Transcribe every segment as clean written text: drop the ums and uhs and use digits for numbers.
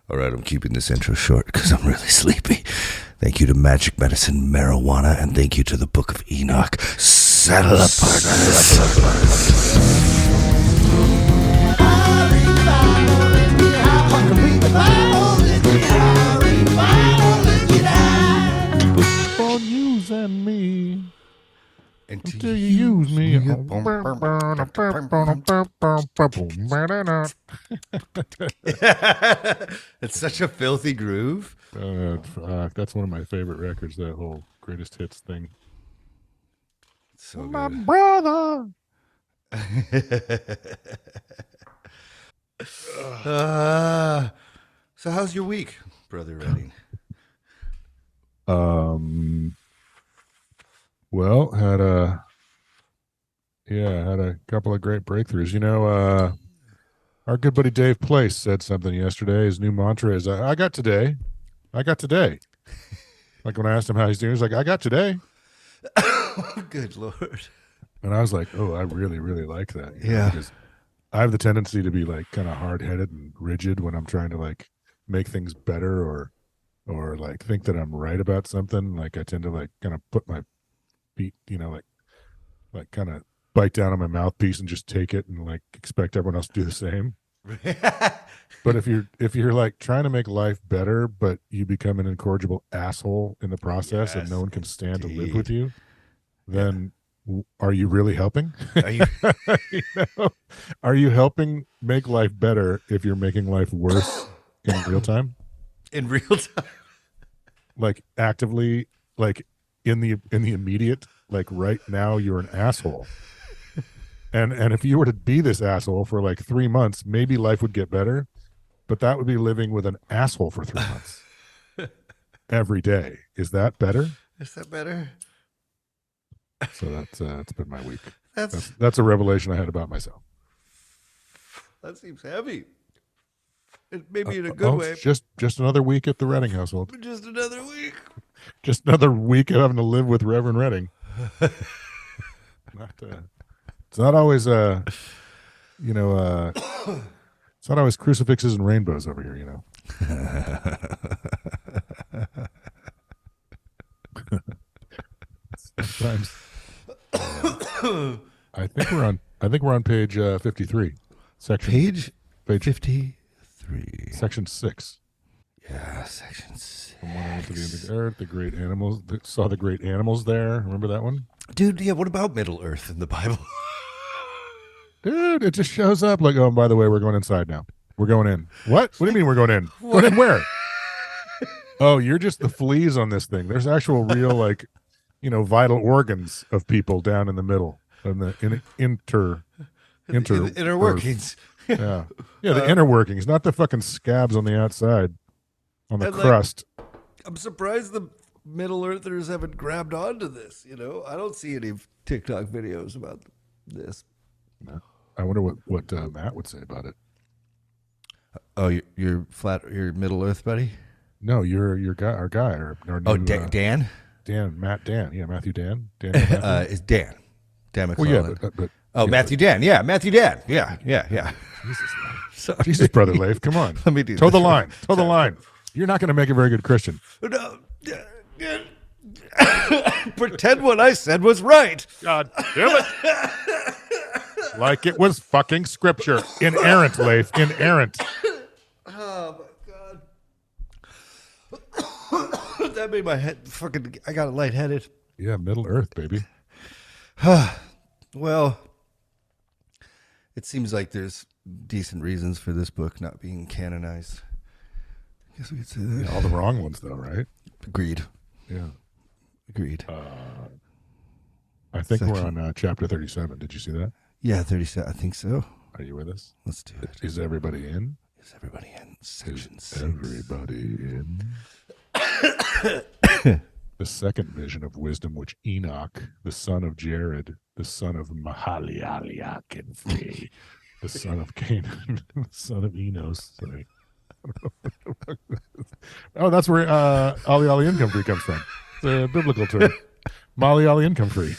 All right, I'm keeping this intro short because I'm really sleepy. Thank you to Magic Medicine Marijuana, and thank you to the Book of Enoch. Saddle up, On you and me. Until you use me. It's such a filthy groove. That's one of my favorite records, that whole greatest hits thing. So My good. brother. So how's your week, Brother Redding? Well, had a couple of great breakthroughs. You know, our good buddy Dave Place said something yesterday. His new mantra is, I got today. I got today. Like when I asked him how he's doing, he's like, I got today. Good Lord. And I was like, oh, I really, really like that. Yeah. Because I have the tendency to be like kind of hard-headed and rigid when I'm trying to like make things better or like think that I'm right about something. Like I tend to like kind of put my feet, you know, like kind of bite down on my mouthpiece and just take it and like expect everyone else to do the same. But if you're like trying to make life better, but you become an incorrigible asshole in the process, and no one can stand to live with you, then are you really helping? Are you? You know? Are you helping make life better if you're making life worse in real time? In real time? Like actively, like in the immediate, like right now you're an asshole. And if you were to be this asshole for like 3 months, maybe life would get better, but that would be living with an asshole for 3 months every day. Is that better? Is that better? So that's been my week. That's a revelation I had about myself. That seems heavy. Maybe in a good way. It's just another week at the Redding household. Just another week. Just another week of having to live with Reverend Redding. It's not always it's not always crucifixes and rainbows over here, you know. Sometimes I think we're on page 53. Page 53. Section 6. Yeah, section 6. From one end to the end of the earth, the great animals. Saw the great animals there. Remember that one? Dude, yeah, what about Middle Earth in the Bible? Dude, it just shows up like, oh, by the way, we're going inside now. We're going in. What? What do you mean we're going in? Going in where? Oh, you're just the fleas on this thing. There's actual real, like, you know, vital organs of people down in the middle. In the inner workings. Yeah. Yeah, the inner workings, not the fucking scabs on the outside, on the crust. Like, I'm surprised the Middle Earthers haven't grabbed onto this, you know? I don't see any TikTok videos about this. No. I wonder what Matt would say about it. Oh, you're Middle Earth buddy? No, your guy, our guy. Our new, Dan? Matthew Dan? Is Dan. Dan McClellan. Well, yeah, but Matthew Dan. Yeah, Matthew Dan. Yeah. Jesus, Jesus, Brother Leif, come on. Let me do Toe the line. Toe the line. You're not going to make a very good Christian. No. Pretend what I said was right. God damn it. Like it was fucking scripture. Inerrant, Leif. Inerrant. Oh, my God. That made my head fucking... I got lightheaded. Yeah, Middle Earth, baby. Well, it seems like there's decent reasons for this book not being canonized. I guess we could say that. Yeah, all the wrong ones, though, right? Agreed. Yeah. Agreed. I think we're on chapter 37. Did you see that? Yeah, 37. I think so. Are you with us? Let's do it. Is everybody in? Is everybody in? Section 6. Everybody in? The second vision of wisdom, which Enoch, the son of Jared, the son of Mahalialiakinfi, the son of Canaan, the son of Enos. Sorry. Oh, that's where Ali income free comes from. It's a biblical term. Molly Ali income free.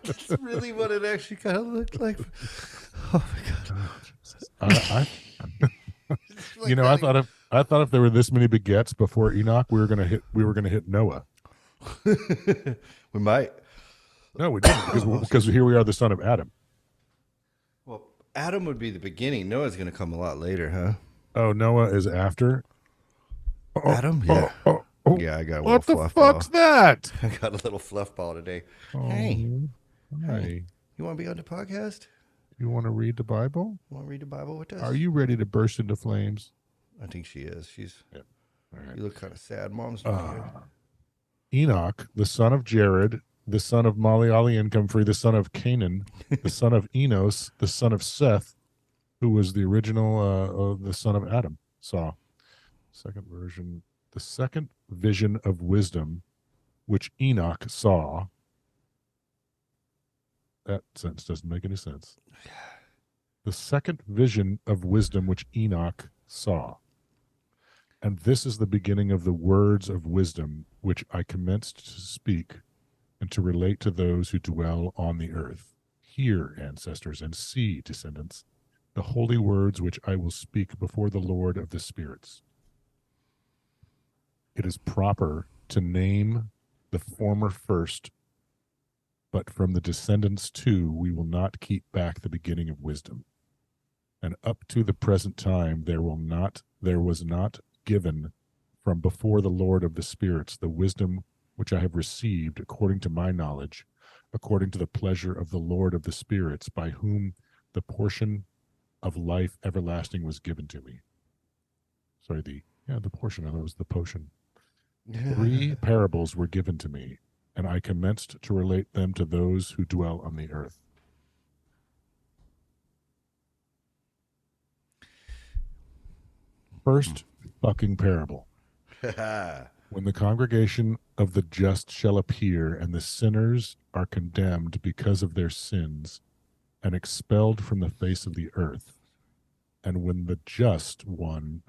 That's really what it actually kind of looked like. Oh my God. You know, I thought I thought if there were this many begets before Enoch, we were gonna hit Noah. We might. No, we didn't because here we are, the son of Adam. Well, Adam would be the beginning. Noah's going to come a lot later, huh? Oh, Noah is after Adam? Yeah. Oh, Yeah, I got a little what the fluff fuck's ball. that? I got a little fluff ball today. Oh, Hey. hi. You want to be on the podcast? You want to read the Bible? Want to read the Bible with us? Are you ready to burst into flames? I think she is. She's. Yeah. All right. You look kind of sad. Mom's not here. Enoch, the son of Jared, the son of Malachi and Comfrey, the son of Canaan, the son of Enos, the son of Seth, who was the original, the son of Adam, saw. Second version, the second vision of wisdom, which Enoch saw. That sentence doesn't make any sense. The second vision of wisdom which Enoch saw. And this is the beginning of the words of wisdom which I commenced to speak and to relate to those who dwell on the earth. Hear, ancestors, and see, descendants, the holy words which I will speak before the Lord of the spirits. It is proper to name the former first, but from the descendants too we will not keep back the beginning of wisdom. And up to the present time there was not given from before the Lord of the spirits the wisdom which I have received according to my knowledge, according to the pleasure of the Lord of the spirits, by whom the portion of life everlasting was given to me. Sorry, the portion of it was the potion. 3 parables were given to me, and I commenced to relate them to those who dwell on the earth. First fucking parable. When the congregation of the just shall appear, and the sinners are condemned because of their sins, and expelled from the face of the earth, and when the just one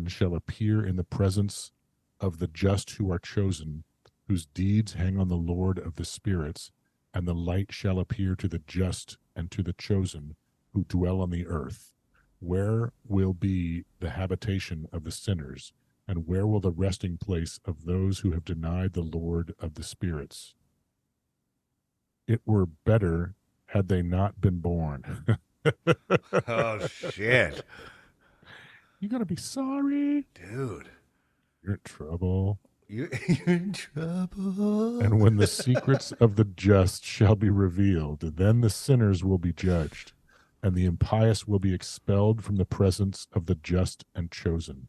shall appear in the presence of the just who are chosen, whose deeds hang on the Lord of the spirits, and the light shall appear to the just and to the chosen who dwell on the earth. Where will be the habitation of the sinners, and where will the resting place of those who have denied the Lord of the spirits? It were better had they not been born. Oh, shit. You gotta be sorry. Dude. You're in trouble. You're in trouble. And when the secrets of the just shall be revealed, then the sinners will be judged, and the impious will be expelled from the presence of the just and chosen.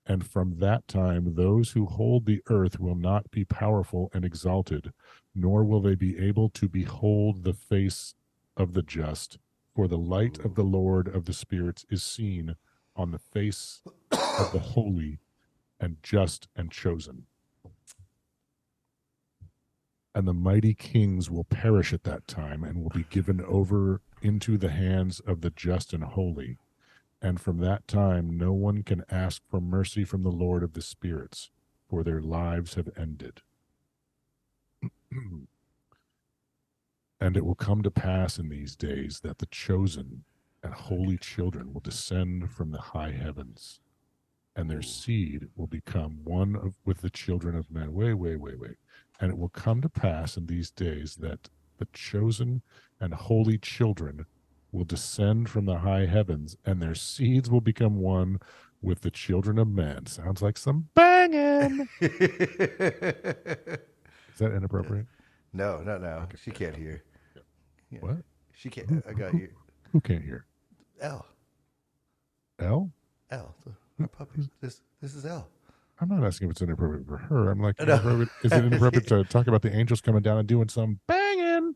And from that time those who hold the earth will not be powerful and exalted, nor will they be able to behold the face of the just, for the light of the Lord of the spirits is seen on the face of the holy and just and chosen. And the mighty kings will perish at that time, and will be given over into the hands of the just and holy. And from that time no one can ask for mercy from the Lord of the spirits, for their lives have ended. And it will come to pass in these days that the chosen and holy children will descend from the high heavens, and their seed will become one with the children of men. Wait. And it will come to pass in these days that the chosen and holy children will descend from the high heavens, and their seeds will become one with the children of men. Sounds like some banging. Is that inappropriate? No, not now. She can't hear. Yeah. What? She can't. I got you. Who can't hear? L. L? L. My puppy. This is L. I'm not asking if it's inappropriate for her. I'm like, No. is it inappropriate to talk about the angels coming down and doing some banging?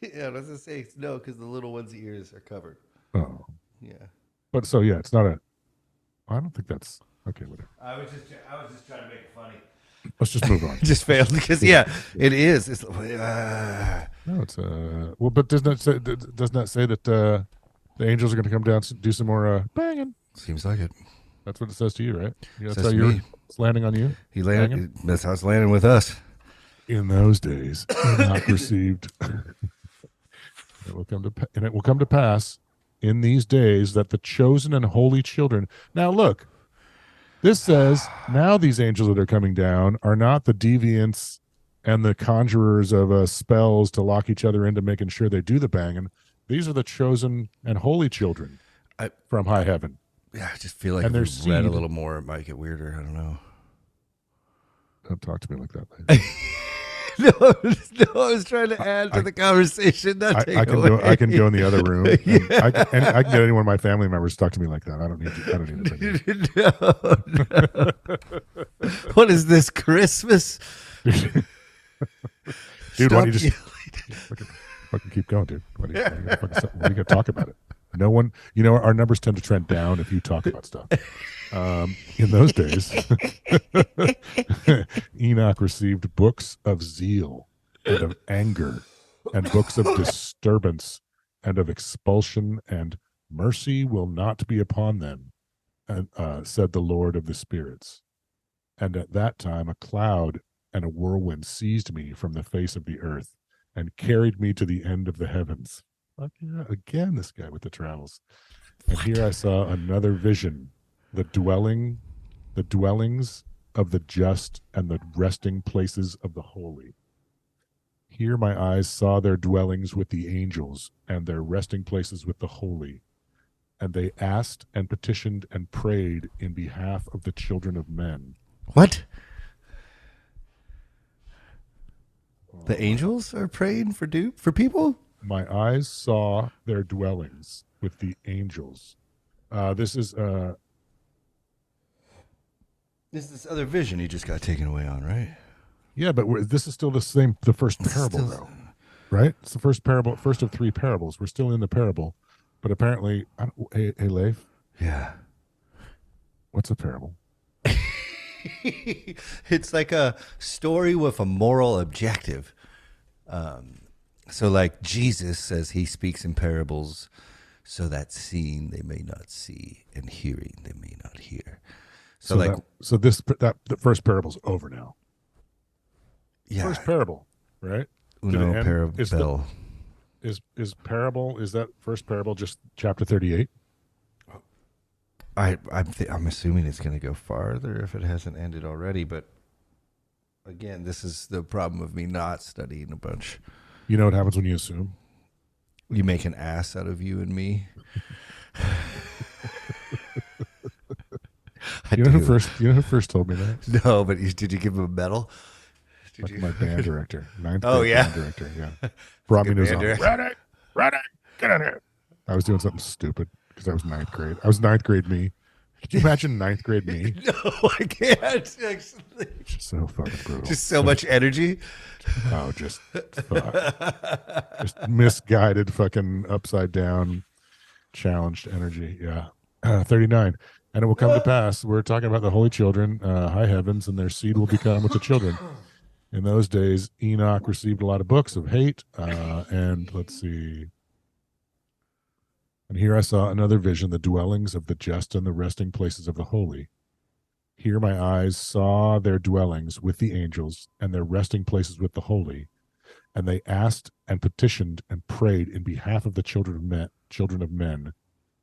Yeah, I was gonna say no, because the little one's ears are covered. Oh. Yeah. But so yeah, it's not a. I don't think that's okay. Whatever. I was just trying to make it funny. Let's just move on. Just failed because it is. It's No, it's well, but doesn't that say that the angels are going to come down and do some more banging? Seems like it. That's what it says to you, right? Yeah, that's Says how to you're. me. It's landing on you. He landed. That's how it's landing with us. In those days, Enoch received. It will come to pass in these days that the chosen and holy children. Now, look, this says now these angels that are coming down are not the deviants and the conjurers of spells to lock each other into making sure they do the banging. These are the chosen and holy children from high heaven. Yeah, I just feel like And if their we read a seed- little more, it might get weirder. I don't know. Don't talk to me like that, lady. No, I was trying to add to the conversation. Not take I can away. go. I can go in the other room. And I can get any one of my family members to talk to me like that. I don't need to. No. What is this, Christmas? Dude, why don't you just fucking keep going, dude? Why do you got to talk about it? No one, our numbers tend to trend down if you talk about stuff. In those days, Enoch received books of zeal and of anger, and books of disturbance and of expulsion, and mercy will not be upon them, and said the Lord of the spirits. And at that time a cloud and a whirlwind seized me from the face of the earth and carried me to the end of the heavens. Fuck yeah, again, this guy with the travels. And here I saw another vision, the dwellings of the just and the resting places of the holy. Here my eyes saw their dwellings with the angels and their resting places with the holy. And they asked and petitioned and prayed in behalf of the children of men. What? The angels are praying for people? My eyes saw their dwellings with the angels. This is this other vision he just got taken away on, right? yeah, but this is still the first parable, though, right? It's the first parable, first of three parables. We're still in the parable, but apparently, hey, Leif, Yeah. what's a parable? It's like a story with a moral objective. So like Jesus says he speaks in parables so that seeing they may not see and hearing they may not hear. So like the first parable's over now. yeah, First parable, right? Uno parable. Is parable, is that first parable just chapter 38? I'm assuming it's going to go farther if it hasn't ended already, but again, this is the problem of me not studying a bunch. You know what happens when you assume? You make an ass out of you and me. You know who first told me that? No, but did you give him a medal? My band director, ninth Oh, grade yeah? band director, yeah. Brought me to his band office. director. Ready, get in here. I was doing something stupid because I was ninth grade. I was ninth grade me. Could you imagine ninth grade me? No, I can't. Actually. Just so fucking brutal. Just so much energy. Oh, just misguided, fucking upside down, challenged energy. Yeah. 39. And it will come to pass. We're talking about the holy children, high heavens, and their seed will become with the children. In those days, Enoch received a lot of books of hate. And let's see. And here I saw another vision, the dwellings of the just and the resting places of the holy. Here my eyes saw their dwellings with the angels and their resting places with the holy. And they asked and petitioned and prayed in behalf of the children of men,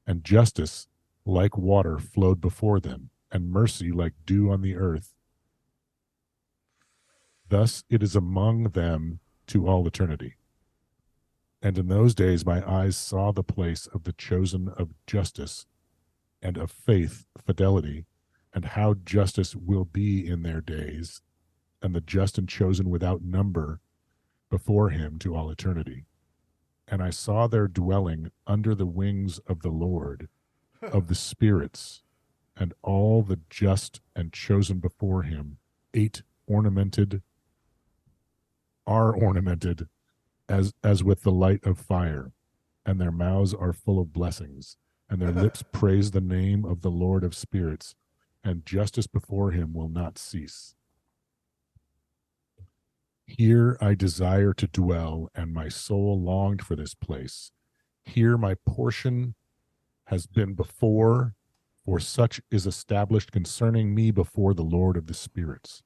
and justice like water flowed before them, and mercy like dew on the earth. Thus it is among them to all eternity. And in those days my eyes saw the place of the chosen of justice and of faith, fidelity, and how justice will be in their days, and the just and chosen without number before him to all eternity. And I saw their dwelling under the wings of the Lord, of the spirits, and all the just and chosen before him, are ornamented as with the light of fire, and their mouths are full of blessings, and their lips praise the name of the Lord of spirits, and justice before him will not cease. Here I desire to dwell, and my soul longed for this place. Here my portion has been before, for such is established concerning me before the Lord of the spirits.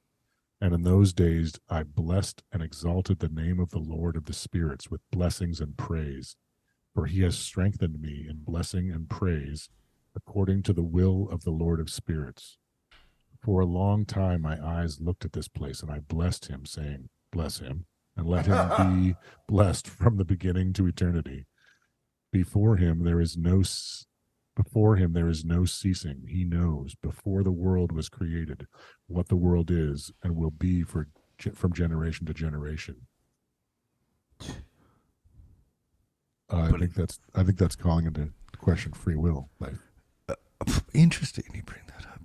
And in those days I blessed and exalted the name of the Lord of the spirits with blessings and praise. for he has strengthened me in blessing and praise according to the will of the Lord of spirits. For a long time my eyes looked at this place, and I blessed him, saying, Bless him, and let him be blessed from the beginning to eternity. Before him there is no ceasing. He knows before the world was created what the world is and will be from generation to generation. I think that's calling into question free will. Like, interesting. You bring that up.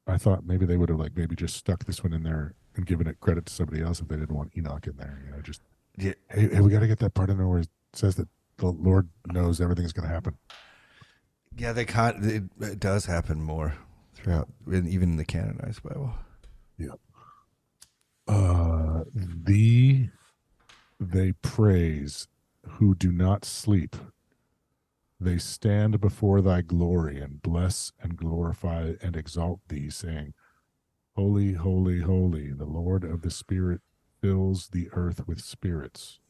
I thought maybe they would have like maybe just stuck this one in there and given it credit to somebody else if they didn't want Enoch in there. You know, just hey, we got to get that part in there where it says that the Lord knows everything's going to happen. Yeah, they can't. It does happen more throughout, even in the canonized Bible. Yeah. They praise who do not sleep. They stand before thy glory and bless and glorify and exalt thee, saying, Holy, holy, holy, the Lord of the Spirit fills the earth with spirits.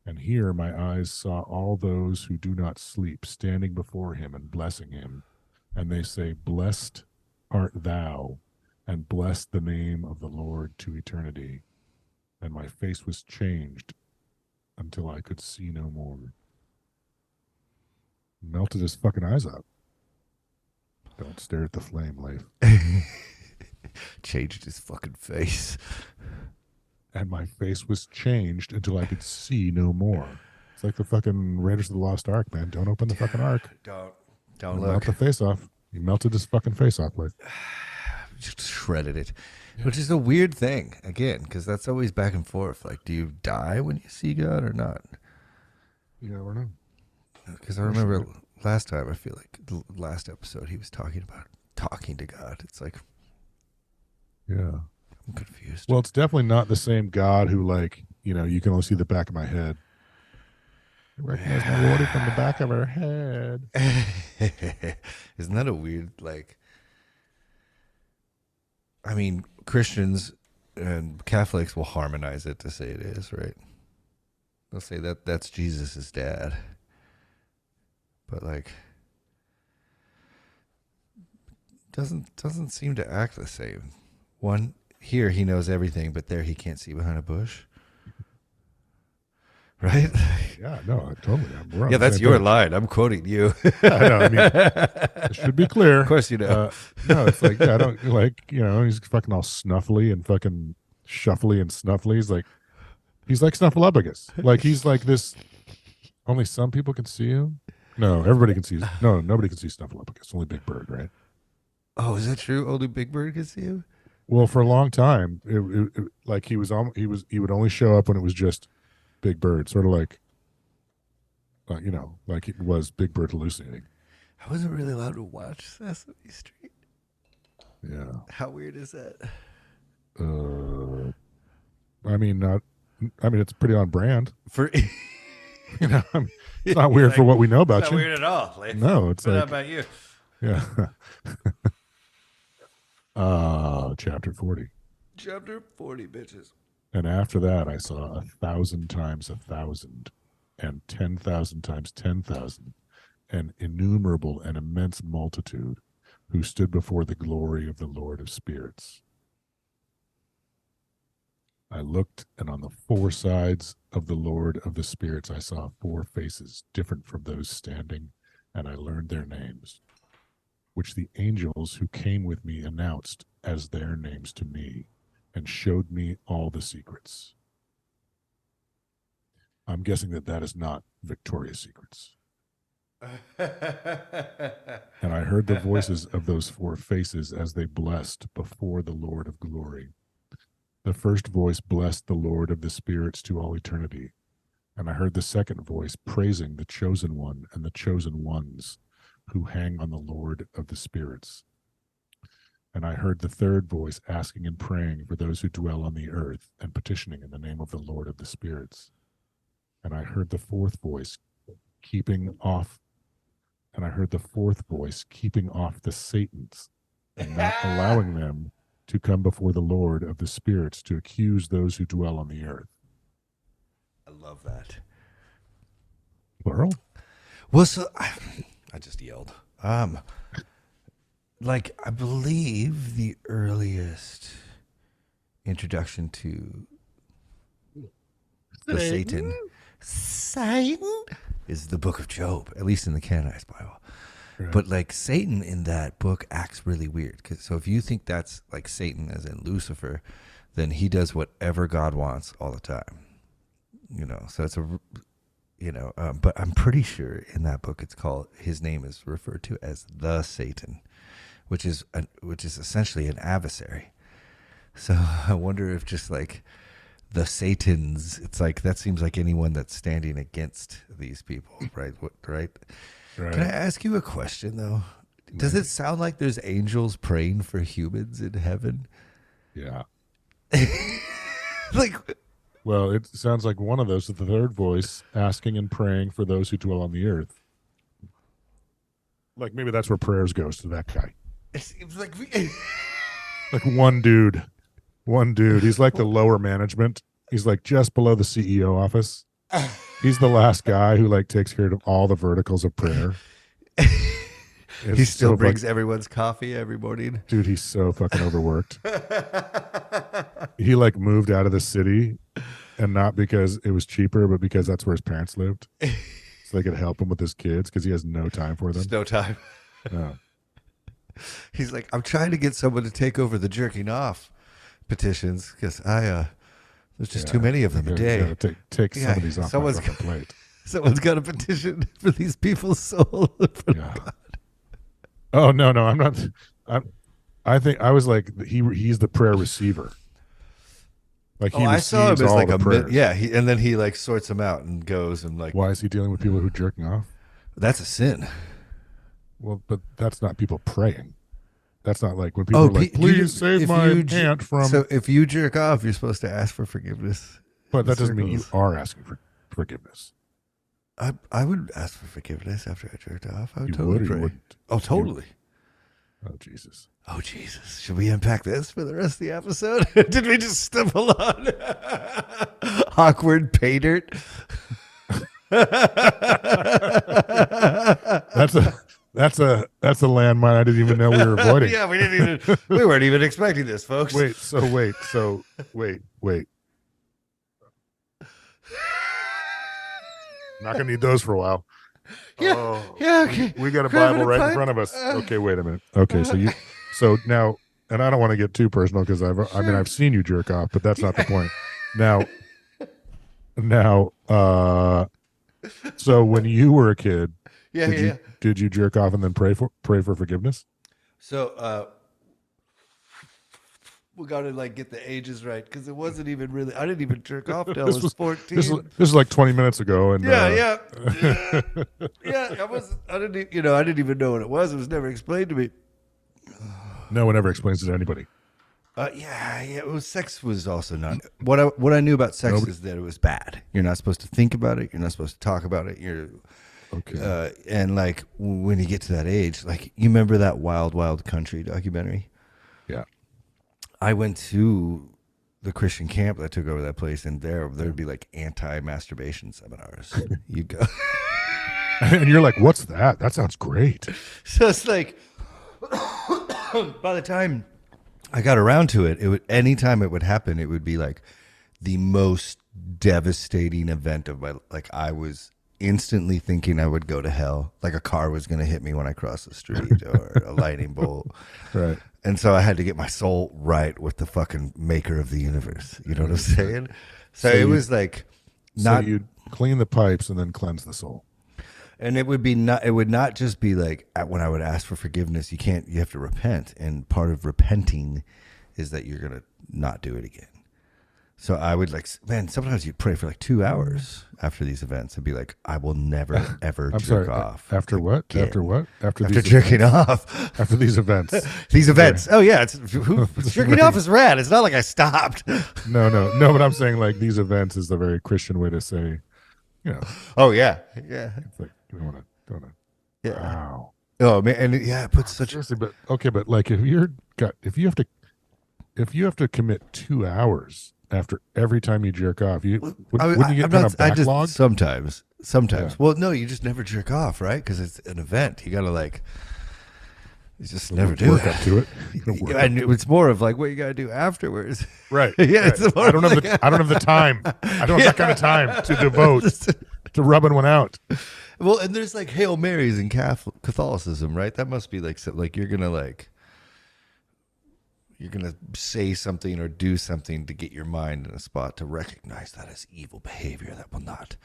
And here my eyes saw all those who do not sleep standing before him and blessing him. And they say, Blessed art thou, and bless the name of the Lord to eternity. And my face was changed until I could see no more. Melted his fucking eyes out. Don't stare at the flame, Leif. Changed his fucking face. And my face was changed until I could see no more. It's like the fucking Raiders of the Lost Ark, man. Don't open the fucking ark. Don't look. Melt the face off. He melted his fucking face off, Leif. Just shredded it. Yeah. Which is a weird thing, again, because that's always back and forth. Like, do you die when you see God or not? You never know. Because I remember last time, I feel like the last episode, he was talking about talking to God. It's like, yeah, I'm confused. Well, it's definitely not the same God who, like, you know, you can only see the back of my head. I recognize my Lordy from the back of her head. Isn't that a weird, like, I mean, Christians and Catholics will harmonize it to say it is, right? They'll say that that's Jesus' dad. But like, doesn't seem to act the same. One here he knows everything, but there he can't see behind a bush. Right? Yeah, no, totally. Yeah, that's your line. I'm quoting you. I know. I mean, it should be clear. Of course you know. No, it's like, yeah, I don't like, you know, he's fucking all snuffly and fucking shuffly and snuffly. He's like Snuffleupagus. Like, he's like this. Only some people can see him. No, everybody can see. No, nobody can see Snuffleupagus. Only Big Bird, right? Oh, is that true? Only Big Bird can see him? Well, for a long time, it like he would only show up when it was just Big Bird, sort of like, you know, like it was Big Bird hallucinating. I wasn't really allowed to watch Sesame Street. Yeah. How weird is that? I mean, it's pretty on brand. For you know, I mean, it's not weird like, for what we know about you. It's not weird at all. Like, no, it's like, how about you? Yeah. Chapter 40. Chapter 40, bitches. And after that, I saw 1,000 times 1,000, and 10,000 times 10,000, an innumerable and immense multitude who stood before the glory of the Lord of spirits. I looked, and on the four sides of the Lord of the spirits, I saw four faces different from those standing, and I learned their names, which the angels who came with me announced as their names to me, and showed me all the secrets. I'm guessing that is not Victoria's Secrets. And I heard the voices of those four faces as they blessed before the Lord of glory. The first voice blessed the Lord of the spirits to all eternity. And I heard the second voice praising the chosen one and the chosen ones who hang on the Lord of the spirits. And I heard the third voice asking and praying for those who dwell on the earth and petitioning in the name of the Lord of the spirits. And I heard the fourth voice keeping off the Satans and not allowing them to come before the Lord of the spirits to accuse those who dwell on the earth. love that. Plural? Well, so I just yelled. Like I believe the earliest introduction to the Satan is the Book of Job, at least in the canonized Bible. Right. But like Satan in that book acts really weird. So if you think that's like Satan as in Lucifer, then he does whatever God wants all the time. So it's but I'm pretty sure in that book his name is referred to as the Satan, which is essentially an adversary. So I wonder if just like the Satans, it's like that seems like anyone that's standing against these people, right? Right? Can I ask you a question though? Does it sound like there's angels praying for humans in heaven? Yeah. Like, well, it sounds like one of those is the third voice asking and praying for those who dwell on the earth. Like maybe that's where prayers goes to that guy. it seems like Like one dude. He's like the lower management. He's like just below the CEO office. He's the last guy who like takes care of all the verticals of prayer. He still brings everyone's coffee every morning. Dude, he's so fucking overworked. He like moved out of the city, and not because it was cheaper, but because that's where his parents lived. So they could help him with his kids because he has no time for them. There's no time. No. He's like, I'm trying to get someone to take over the jerking off petitions because there's just too many of them a day. Take some of these off my fucking plate. Someone's got a petition for these people's soul. Yeah. Oh no, I'm not. I think I was like he's the prayer receiver. Like I saw him as like and then he like sorts them out and goes and like. Why is he dealing with people who are jerking off? That's a sin. Well, but that's not people praying. That's not like when people are like, please save my aunt from. So if you jerk off, you're supposed to ask for forgiveness. But that doesn't mean you are asking for forgiveness. I would ask for forgiveness after I jerked off. I would You totally would, pray. you would. Oh, totally. Oh, Jesus. Oh, Jesus. Should we unpack this for the rest of the episode? Did we just stumble on awkward pay dirt? That's a landmine I didn't even know we were avoiding. Yeah, we weren't even expecting this, folks. Wait. Not gonna need those for a while. Yeah, okay. We got a Bible right in front of us. Okay, wait a minute. Okay, so now, and I don't want to get too personal because I've seen you jerk off, but that's not the point. Now, so when you were a kid, did you jerk off and then pray for forgiveness? So we got to like get the ages right because it wasn't even really. I didn't even jerk off till I was 14. This is like 20 minutes ago, and yeah. I didn't even know what it was. It was never explained to me. No one ever explains it to anybody. It was sex was also not what I knew about sex is that it was bad. You're not supposed to think about it. You're not supposed to talk about it. You're okay. And like when you get to that age, like you remember that Wild Wild Country documentary? Yeah. I went to the Christian camp that took over that place, and there'd be like anti-masturbation seminars. You'd go, and you're like, "What's that? That sounds great." So it's like, by the time I got around to it, anytime it would happen, it would be like the most devastating event of my. Like I was instantly thinking I would go to hell, like a car was going to hit me when I crossed the street, or a lightning bolt. Right. And so I had to get my soul right with the fucking maker of the universe. You know what I'm saying? So it was like not. So you'd clean the pipes and then cleanse the soul. And it would not just be like when I would ask for forgiveness, you have to repent. And part of repenting is that you're going to not do it again. So I would sometimes you'd pray for like 2 hours after these events and be like, I will never, ever jerk off. After what? Again. After what? After jerking off. After these events. These events. Sorry. Oh, yeah. Jerking off is rad. It's not like I stopped. No, but I'm saying like these events is the very Christian way to say, Oh, yeah. Yeah. It's like, you don't want to. Yeah. Wow. Oh, man. And it puts such seriously, but okay, but like if you have to commit 2 hours after every time you jerk off? I mean, Wouldn't you get I'm kind not. of I just backlogged? sometimes. Yeah. Well, no, you just never jerk off, right? Because it's an event. You gotta like. You just never Work do up to it. Work up And to it. it's more of like what you gotta do afterwards. Right. Yeah, Right. it's more I don't have like- the I don't have the time. I don't have that kind of time to devote Just- to rubbing one out. well, and there's like Hail Marys in Catholicism, right? That must be like like you're gonna say something or do something to get your mind in a spot to recognize that as evil behavior that will not.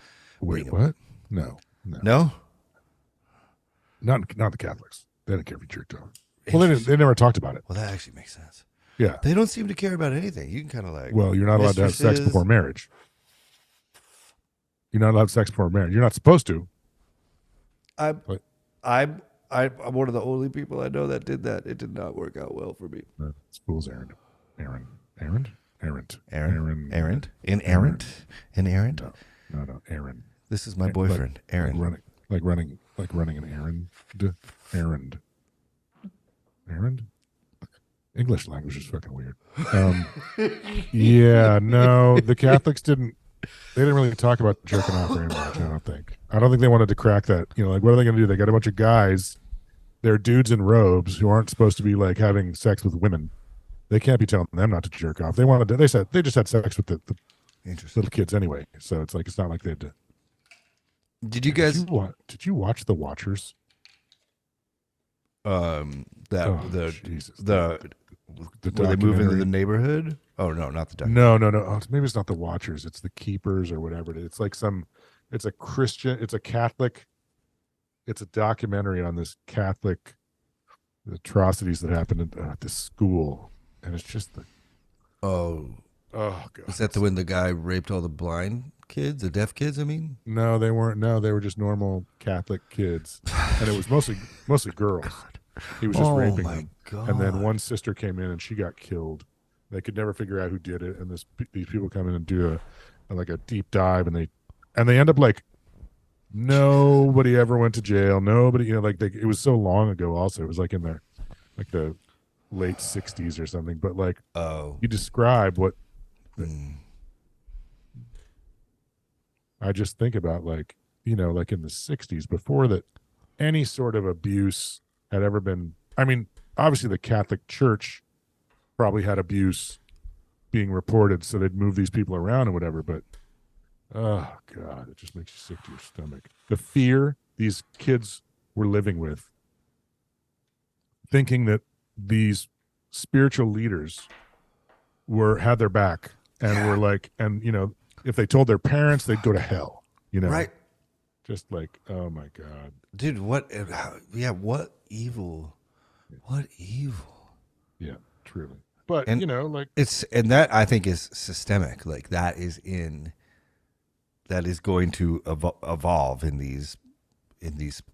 Wait, bring what? No. No. Not the Catholics. They didn't care if you jerked off. Well, they never talked about it. Well, that actually makes sense. Yeah. They don't seem to care about anything. You can kind of like. Well, you're not allowed to have sex mistresses. before marriage. You're not allowed sex before marriage. You're not supposed to. I'm But- I'm one of the only people I know that did that. It did not work out well for me. It's fool's errand. Errand. Errand? Errand. Errand. Inerrant. Inerrant. No. Errand. This is my boyfriend, Aaron. Like running an errand. Errand. Errand? English language is fucking weird. Yeah, no, the Catholics didn't really talk about jerking off very much, I don't think. I don't think they wanted to crack that. You know, like, what are they going to do? They got a bunch of guys, they're dudes in robes who aren't supposed to be, like, having sex with women. They can't be telling them not to jerk off. They said they just had sex with the Interesting. little kids anyway. So it's like, it's not like they had to. Did you guys? Did you watch The Watchers? Jesus. Were they moving to the neighborhood? Oh no, not the documentary. No. Oh, maybe it's not The Watchers. It's The Keepers or whatever. It's like it's a Christian, it's a Catholic, it's a documentary on this Catholic atrocities that happened at this school. And it's just Oh, God. is that when the guy raped all the blind kids, the deaf kids? I mean, No, they weren't. No, they were just normal Catholic kids. And it was mostly girls. He was just raping them. God. And then one sister came in and she got killed. They could never figure out who did it. And these people come in and do a deep dive, and they end up like, nobody ever went to jail. Nobody, it was so long ago. Also, it was like in the late '60s or something. But like, you describe what I just think about, like in the '60s, before that any sort of abuse had ever been. I mean, obviously the Catholic Church probably had abuse being reported, so they'd move these people around and whatever. But oh God, it just makes you sick to your stomach. The fear these kids were living with, thinking that these spiritual leaders had their back and were like, and if they told their parents, they'd go to hell. right, Just like, oh my God, dude. What? Yeah, what evil? What evil? yeah, truly. But And that I think is systemic. Like that is going to evolve in these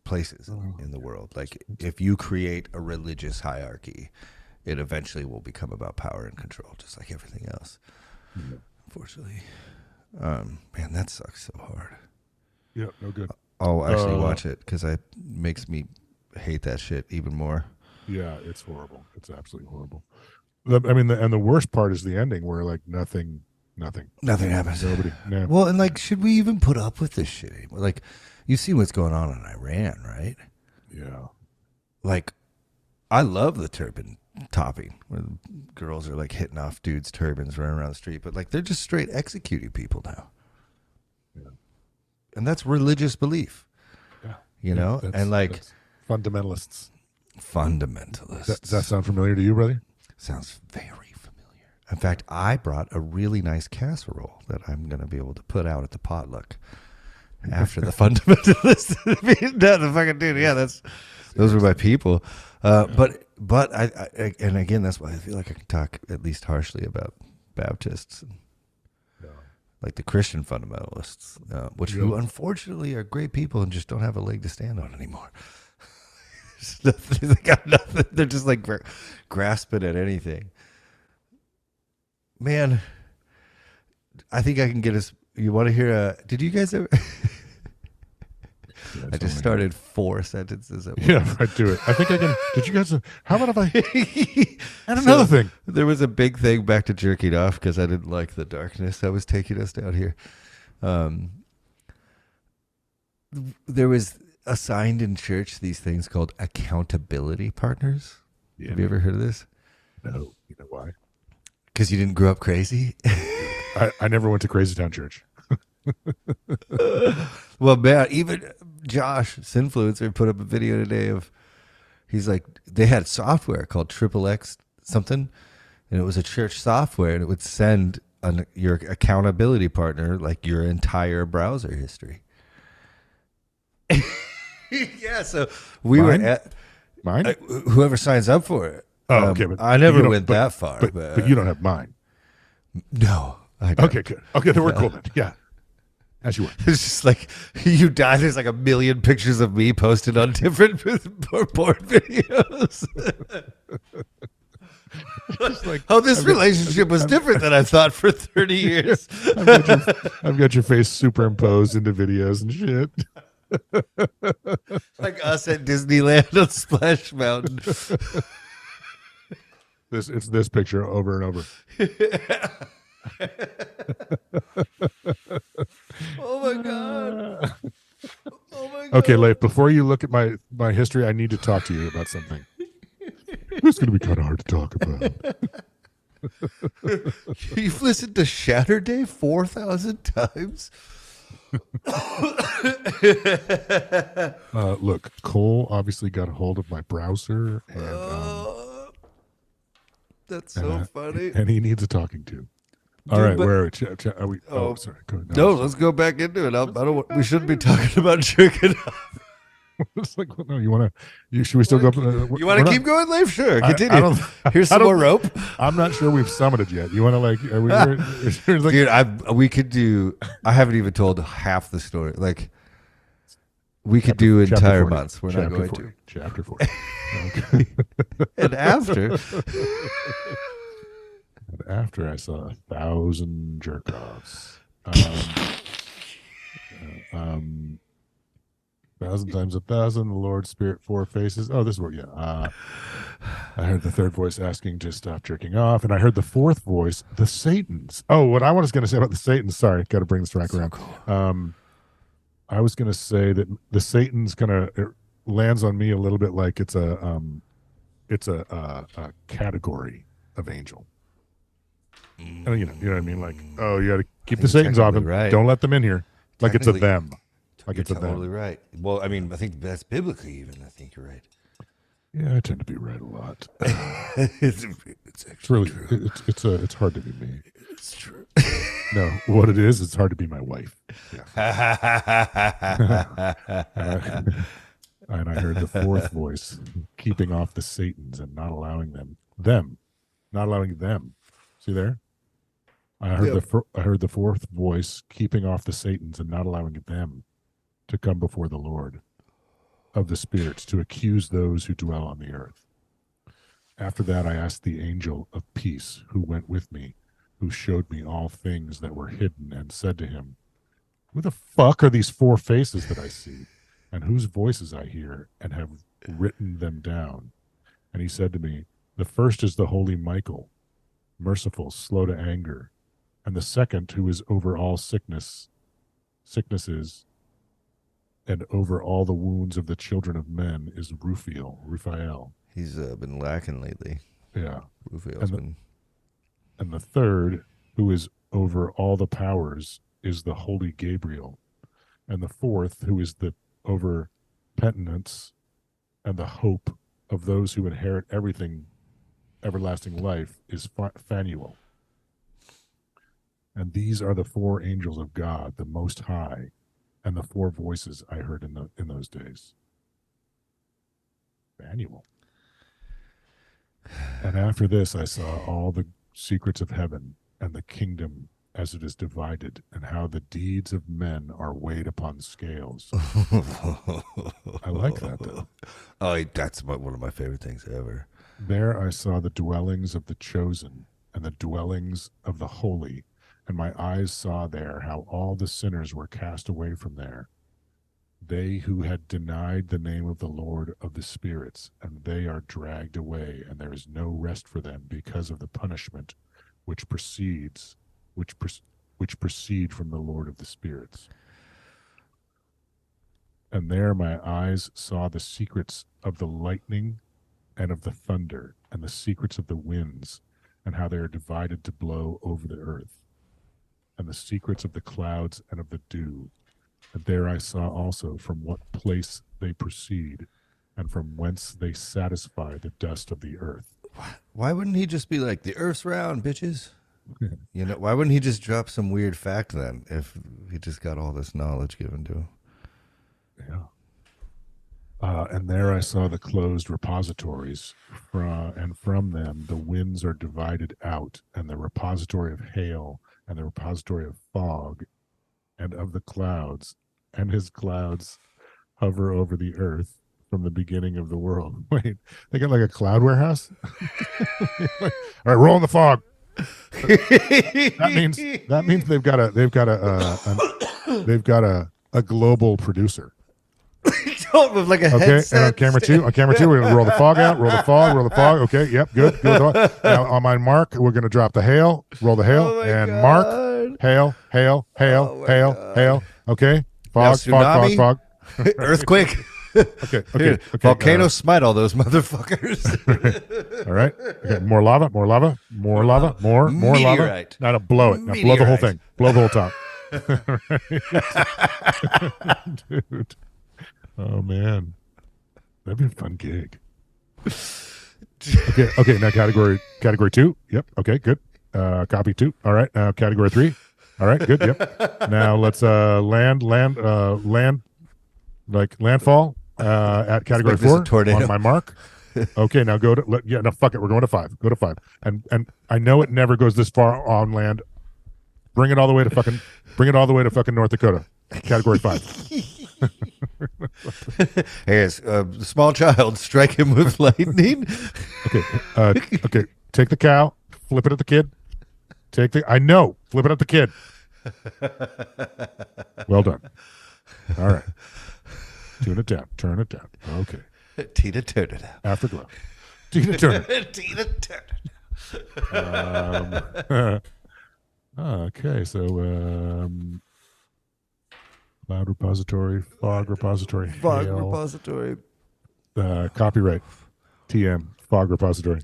places in the world. Like if you create a religious hierarchy, it eventually will become about power and control, just like everything else. Yeah. Unfortunately, man, that sucks so hard. Yeah, no good. I'll actually watch it because it makes me hate that shit even more. Yeah, it's horrible. It's absolutely horrible. And the worst part is the ending, where like nothing happens. Nobody. No. Well, and like, should we even put up with this shit anymore? Like, you see what's going on in Iran, right? Yeah. Like, I love the turban topping, where the girls are like hitting off dudes' turbans running around the street, but like they're just straight executing people now. Yeah. And that's religious belief. Yeah. And like that's fundamentalists. Fundamentalists. Does that sound familiar to you, brother? Sounds very familiar. In fact, I brought a really nice casserole that I'm going to be able to put out at the potluck after the fundamentalists. No, the fucking dude. Yeah, those are my people. But I and again, that's why I feel like I can talk at least harshly about Baptists, and, like the Christian fundamentalists, who unfortunately are great people and just don't have a leg to stand on anymore. They got nothing. They're just like grasping at anything. Man, I think I can get us. You want to hear did you guys ever? Yeah, I it's just only- started 4 sentences at once. Yeah, I do it. I think I can. Did you guys? How about if I? And So, another thing. there was a big thing back to jerking off because I didn't like the darkness that was taking us down here. Um, there was assigned in church these things called accountability partners. Yeah, Have you ever heard of this? no, you know why? Because you didn't grow up crazy. I never went to Crazy Town Church. Well, man, even Josh, Sinfluencer, put up a video today of he's like they had software called Triple X something, and it was a church software, and it would send your accountability partner like your entire browser history. Yeah, so we Mine? were at Mine? whoever signs up for it. Oh, okay, but I never you don't- went that far. But you don't have mine. No, I don't. Okay, good. Okay, then we're cool then. Yeah, as you were. It's just like you die. There's like a million pictures of me posted on different porn videos. Like, Oh, this relationship was different than I thought for 30 years. I've got your face superimposed into videos and shit. Like us at Disneyland on Splash Mountain. It's this picture over and over. Oh my god. Oh my god. Okay, Leif, before you look at my history, I need to talk to you about something. It's going to be kind of hard to talk about. You've listened to Shatter Day 4,000 times? Look, Cole obviously got a hold of my browser, and That's so funny. and he needs a talking to. All Dude, right, but- where are we? Oh, sorry. Go ahead. No, let's go back into it. I don't want, we shouldn't be talking about jerking off. It's like, no, you want to? Should we still go? You want to keep going, Leif? Sure, continue. I don't. Here's I some don't- more rope. I'm not sure we've summited yet. You want to like? Are we? Like, Dude, we could do. I haven't even told half the story. Like, we could do chapter entire 40. months. We're Chapter not going 40. to. Chapter 40. Okay. And after, And after I saw 1,000 jerk offs. 1,000 times 1,000, the Lord Spirit, 4 faces. Oh, this is where, yeah. I heard the third voice asking to stop jerking off, and I heard the fourth voice, the Satans. Oh, what I was going to say about the Satans, sorry, got to bring this back around. cool. I was going to say that the Satans kind of lands on me a little bit like it's a category of angel. And you know what I mean? Like, oh, you got to keep the you're Satans off technically them. right. Don't let them in here. Like it's a Technically, them. Like You're it's a totally them. right. Well, I mean, I think that's biblically even. I think you're right. Yeah, I tend to be right a lot. it's It's actually really true. it's hard to be me. It's true. No, what it is, it's hard to be my wife. Yeah. And I heard the fourth voice keeping off the Satans and not allowing not allowing them. See there? I heard Yep. I heard the fourth voice keeping off the Satans and not allowing them to come before the Lord of the spirits to accuse those who dwell on the earth. After that, I asked the angel of peace who went with me, who showed me all things that were hidden, and said to him, who the fuck are these 4 faces that I see, and whose voices I hear, and have written them down? And he said to me, the first is the holy Michael, merciful, slow to anger, and the second, who is over all sicknesses, and over all the wounds of the children of men, is Raphael. He's been lacking lately. Yeah. Raphael's And the- been. And the third, who is over all the powers, is the holy Gabriel. And the fourth, who is over penitence and the hope of those who inherit everything, everlasting life, is Phanuel. And these are the 4 angels of God, the Most High, and the 4 voices I heard in those days. Phanuel. And after this, I saw all the secrets of heaven and the kingdom as it is divided, and how the deeds of men are weighed upon scales. I like that, though. Oh, that's one of my favorite things ever. There I saw the dwellings of the chosen and the dwellings of the holy, and my eyes saw there how all the sinners were cast away from there. they who had denied the name of the Lord of the spirits, and they are dragged away, and there is no rest for them because of the punishment which proceeds, which pro- which proceed from the Lord of the spirits. And there my eyes saw the secrets of the lightning and of the thunder, and the secrets of the winds, and how they are divided to blow over the earth, and the secrets of the clouds and of the dew. And there I saw also from what place they proceed, and from whence they satisfy the dust of the earth. Why wouldn't he just be like, the earth's round, bitches? You know, why wouldn't he just drop some weird fact then if he just got all this knowledge given to him? Yeah. And there I saw the closed repositories, and from them the winds are divided out, and the repository of hail, and the repository of fog, and of the clouds, and his clouds hover over the earth from the beginning of the world. Wait, they got like a cloud warehouse? All right, roll in the fog. That means they've got a global producer. With like a Okay, headset. and on camera two, we're gonna roll the fog out, roll the fog. Okay, yep, good. Now on my mark, we're gonna drop the hail, roll the hail, Oh my and God. mark, hail, Oh my God. hail. Okay, Now fog, fog, tsunami? fog. Earthquake. Okay. Volcano smite all those motherfuckers. All right. Okay, more lava, more lava. More lava. Meteorite. Now to blow it. Now blow the whole thing. Blow the whole top. Dude. Oh man, that'd be a fun gig. Okay. Now category 2. Yep. Okay, good. Copy 2. All right. Now category 3. All right, good. Yep. Now let's land like landfall at category 4 tornado. on my mark. Okay, now go to no, fuck it. We're going to 5. Go to 5. And I know it never goes this far on land. Bring it all the way to fucking North Dakota. Category 5. Here's a small child. Strike him with lightning. Okay. Take the cow. Flip it at the kid. Flip it at the kid. Well done. All right. Turn it down. Okay. Tina turn it out. Afterglow. Tina Turner. Tina turn it. Okay, so cloud repository, fog repository, Fog hail, repository. copyright, TM, fog repository.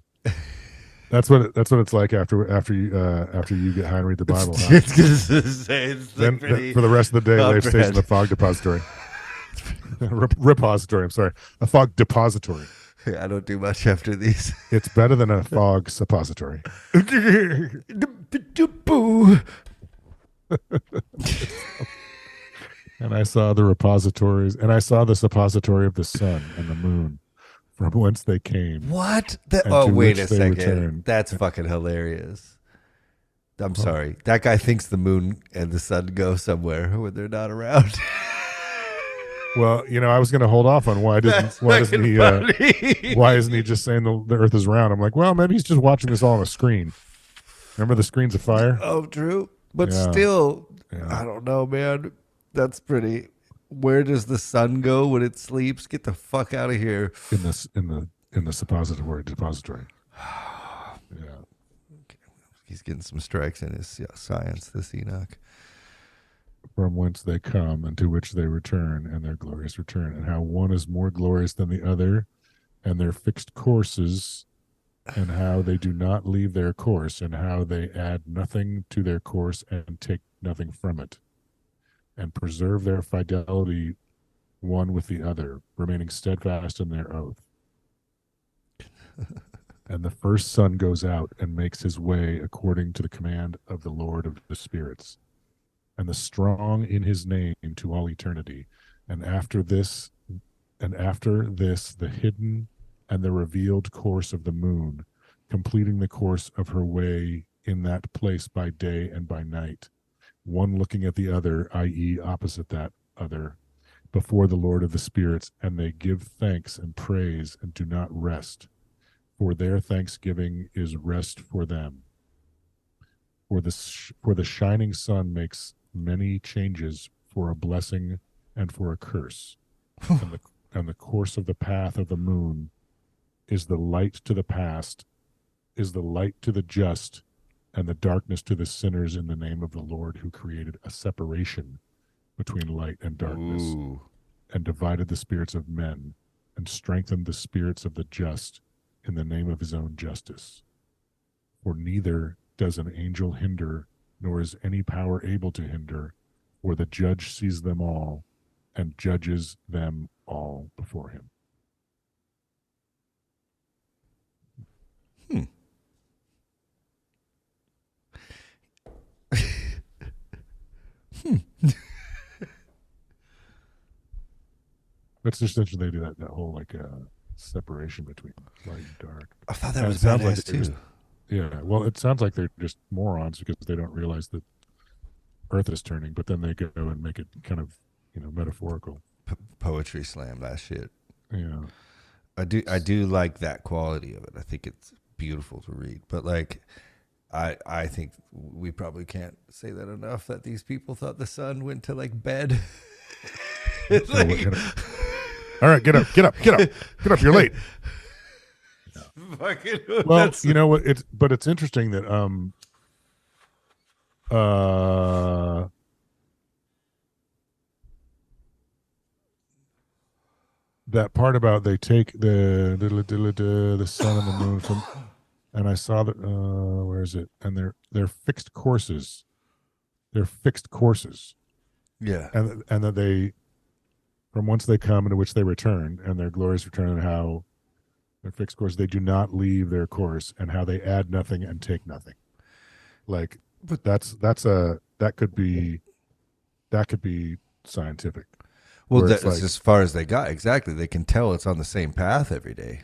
That's what it's like after you get high and read the Bible. Huh? It's gonna say it's Then pretty for the rest of the day, Leif stays in comprehensive. the fog depository. Repository. I'm sorry, a fog depository. I don't do much after these. It's better than a fog suppository. Boo. And I saw the repositories, and I saw the suppository of the sun and the moon, from whence they came. What? And Oh, to wait which a they second. return. That's fucking hilarious. I'm sorry. That guy thinks the moon and the sun go somewhere when they're not around. Well, I was going to hold off on why isn't he just saying the Earth is round? I'm like, well, maybe he's just watching this all on a screen. Remember the screens of fire? Oh, true. But Yeah. still, Yeah. I don't know, man. That's pretty. Where does the sun go when it sleeps? Get the fuck out of here. In the suppository depository. Yeah. He's getting some strikes in his science, this Enoch. From whence they come and to which they return, and their glorious return, and how one is more glorious than the other, and their fixed courses, and how they do not leave their course, and how they add nothing to their course and take nothing from it, and preserve their fidelity one with the other, remaining steadfast in their oath. And the first son goes out and makes his way according to the command of the Lord of the spirits, and the strong in his name to all eternity. And after this, the hidden and the revealed course of the moon, completing the course of her way in that place by day and by night, one looking at the other, i.e., opposite that other, before the Lord of the spirits, and they give thanks and praise and do not rest, for their thanksgiving is rest for them. For the shining sun makes many changes for a blessing and for a curse. And the course of the path of the moon is the light to the past, is the light to the just, and the darkness to the sinners in the name of the Lord who created a separation between light and darkness, Ooh. and divided the spirits of men, and strengthened the spirits of the just in the name of his own justice. For neither does an angel hinder, nor is any power able to hinder, for the judge sees them all and judges them all before him. That's just interesting. They do that whole like separation between light and dark. I thought that And was it sounds badass like they're too. just- yeah, well, it sounds like they're just morons because they don't realize that Earth is turning, but then they go and make it kind of, metaphorical. Poetry slam that shit. Yeah. I do like that quality of it. I think it's beautiful to read. But like I think we probably can't say that enough, that these people thought the sun went to like bed. It's So, like, all right, get up. You're late. fucking, Well, that's- you know what? It's interesting that that part about they take the sun and the moon from, and I saw that where is it? And they're fixed courses. They're fixed courses, yeah. and that they, from whence they come and to which they return, and their glorious return, and how their fixed course, they do not leave their course, and how they add nothing and take nothing. Like, But- that could be scientific. Well, where that's it's like- as far as they got. Exactly. They can tell it's on the same path every day.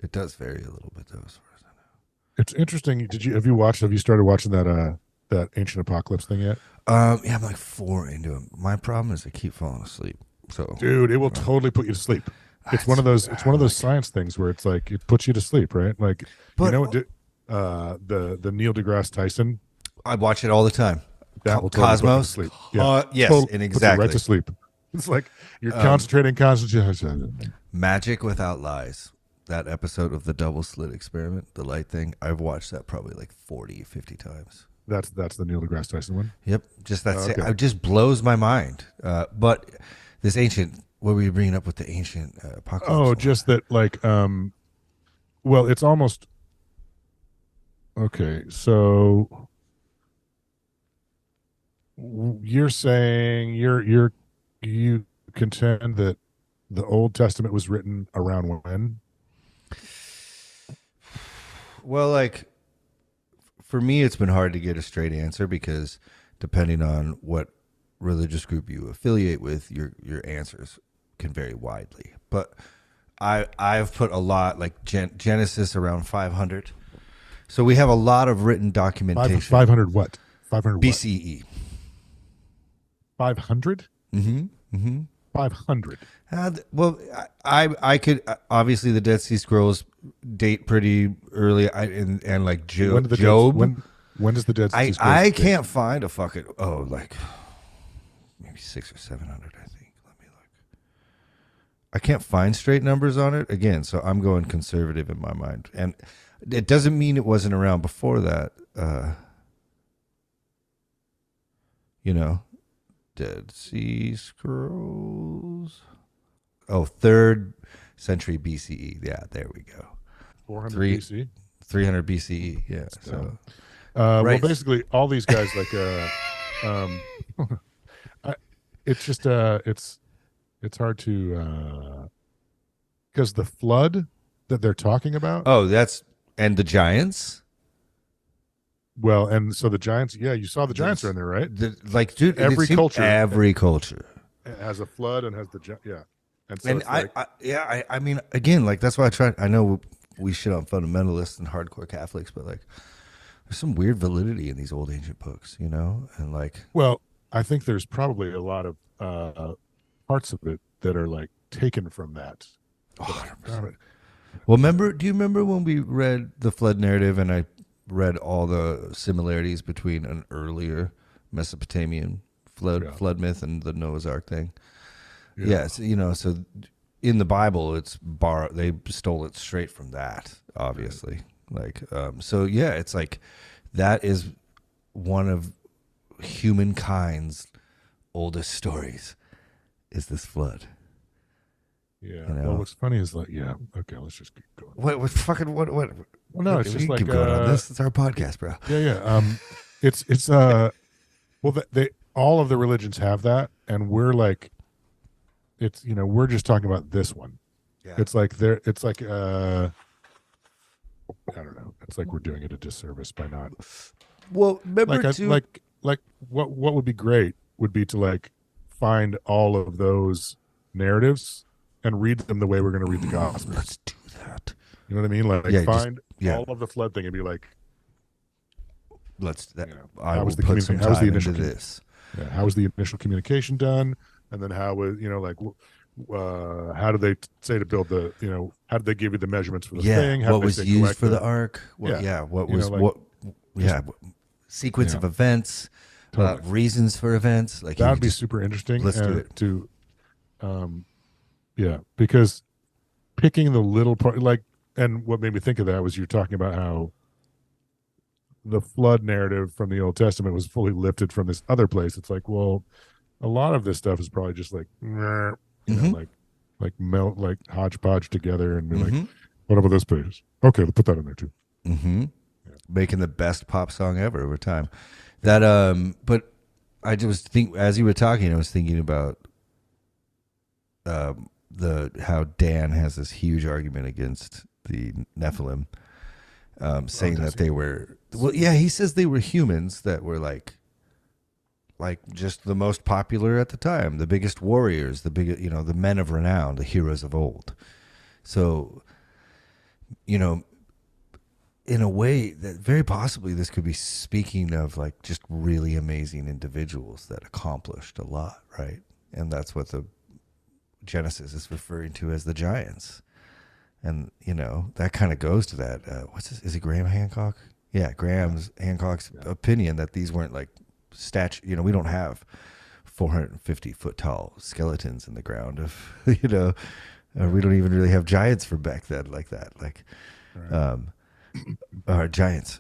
It does vary a little bit, though, as far as I know. It's interesting. Have you started watching that Ancient Apocalypse thing yet? Yeah, I'm like 4 into it. My problem is I keep falling asleep. So, Dude, it will totally put you to sleep. It's one of those science things where it's like it puts you to sleep, right? Like, But- the Neil deGrasse Tyson, I watch it all the time. that will totally Cosmos. put you to sleep. Yes, Totally and puts you exactly. right to sleep. It's like you're concentrating. Magic Without Lies. That episode of the double slit experiment, the light thing. I've watched that probably like 40, 50 times. That's the Neil deGrasse Tyson one. Yep, just that's it. Okay. It just blows my mind. But this ancient, what were you bringing up with the ancient apocalypse? Oh, one? just that, like, well, it's almost okay. So you're saying you contend that the Old Testament was written around when? Well, like for me, it's been hard to get a straight answer because depending on what religious group you affiliate with, your answers can vary widely. But I've put a lot, like Genesis around 500. So we have a lot of written documentation. 500 what? 500 what? BCE. 500? Mm-hmm. Mm-hmm. 500. Well, I could obviously the Dead Sea Scrolls date pretty early, and like When did the Job. when does the Dead Sea Scrolls I date? can't find a fucking like maybe 600 or 700. I think. Let me look. I can't find straight numbers on it again, so I'm going conservative in my mind, and it doesn't mean it wasn't around before that. Dead Sea Scrolls. Oh, 3rd century BCE. Yeah, there we go. 400 Three- BC. 300 BCE. Yeah. So Well, Right. basically, all these guys like it's just it's hard to because the flood that they're talking about. oh, and the giants. Well, and so the giants. Yeah, you saw the giants are in there, right? Dude, Every it seemed culture. every culture. It has a flood and has the yeah. And so And it's like, I mean, again, like that's why I try. I know we shit on fundamentalists and hardcore Catholics, but like, there's some weird validity in these old ancient books, and like, well, I think there's probably a lot of parts of it that are like taken from that. 100%. Well, do you remember when we read the flood narrative and I read all the similarities between an earlier Mesopotamian flood myth and the Noah's Ark thing? Yeah. Yes, so in the Bible, they stole it straight from that, Right. obviously. Like, so yeah, it's like that is one of humankind's oldest stories is this flood. Yeah. You Well, know, what's funny is like, yeah. Okay, let's just keep going. what fucking Well, no, it's we just can like keep going on this. It's our podcast, bro. yeah, yeah. It's well, they all of the religions have that, and we're like, it's we're just talking about this one. Yeah. It's like there. It's like I don't know. It's like we're doing it a disservice by not Well, remember like I too. like what would be great would be to like find all of those narratives and read them the way we're going to read the Gospels. Let's do that. You know what I mean? Like Yeah, just find yeah. all of the flood thing and be like, Let's. That, how I will was the put some how was the time initial into this. yeah, how was the initial communication done, and then how was like how did they say to build the how did they give you the measurements for the Yeah, thing? How what did they was say used collect for the ark? yeah, Yeah, what you know was like what? just Yeah, sequence yeah, of events, totally. reasons for events. Like you That would could be just super interesting let's do it. to um yeah, because picking the little part like and what made me think of that was you're talking about how the flood narrative from the Old Testament was fully lifted from this other place. It's like, well, a lot of this stuff is probably just like, Mm-hmm. like melt, like hodgepodge together, and be like, Mm-hmm. what about this place? Okay, we'll put that in there too. Mm-hmm. Yeah, Making the best pop song ever over time. yeah, That but I just think as you were talking, I was thinking about the how Dan has this huge argument against the Nephilim, saying does that he? they were yeah, he says they were humans that were like just the most popular at the time, the biggest warriors, the big the men of renown, the heroes of old. So you know in a way that very possibly this could be speaking of like just really amazing individuals that accomplished a lot, right? And that's what the Genesis is referring to as the giants. And that kind of goes to that. What's this? Is it Graham Hancock? Yeah, Hancock's opinion that these weren't like statue. We don't have 450-foot tall skeletons in the ground of we don't even really have giants from back then like that. Like, right. giants.